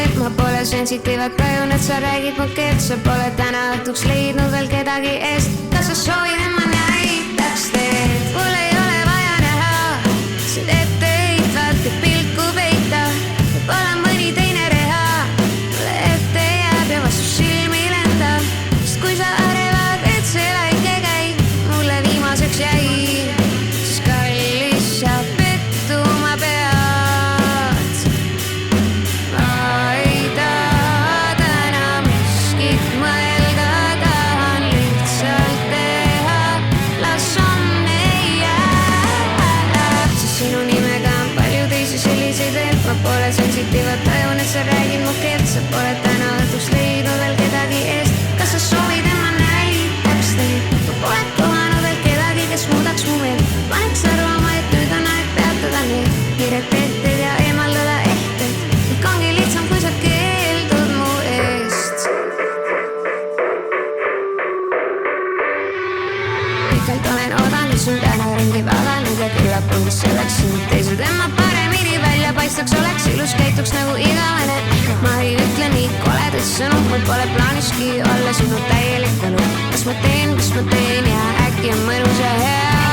et ma pole sensitiiv, et tajun, et sa räägid mu keelt. Sa pole täna õhtuks leidnud veel kedagi eest. Kas sa soovid, et ma näitaks teed? Mul ei ole vaja näha sind etteheitvalt ja pilku peita. Võib-olla mõni teine reha mulle ette jääb ja vastu silmi lendab. Sest kui sa arvad, et see väike käik mulle viimaseks jäi, siis kallis sa pettuma pead. Ma ei taha täna miskit mõelda, tahan lihtsalt teha, las homne jääb. Sest sinu nimega on palju teisi selliseid veel. Ma pole sensitiiv, et tajun, et sa räägid mu keelt. Sa pole täna õhtuks leidnud veel kedagi eest. Kas sa soovid, et ma näitaks teid? Ma pole kohanud veel kedagi, kes muudaks mu meelt. Paneks arvama, et nüüd on aeg peatada need kiired tehted ja eemaldada ehted. Kõik ongi lihtsam, kui sa keeldud mu eest. Pikalt olen oodanud sul täna ringi vaadanud ja küllap ongi selleks sind teised, et ma paremini välja paistaks, oleks ilus, käituks nagu igavene. Ma ei ütle nii koledaid sõnu, mul pole plaaniski olla sinu täielik võlu. Kas ma teen ja äkki on mõnus ja hea.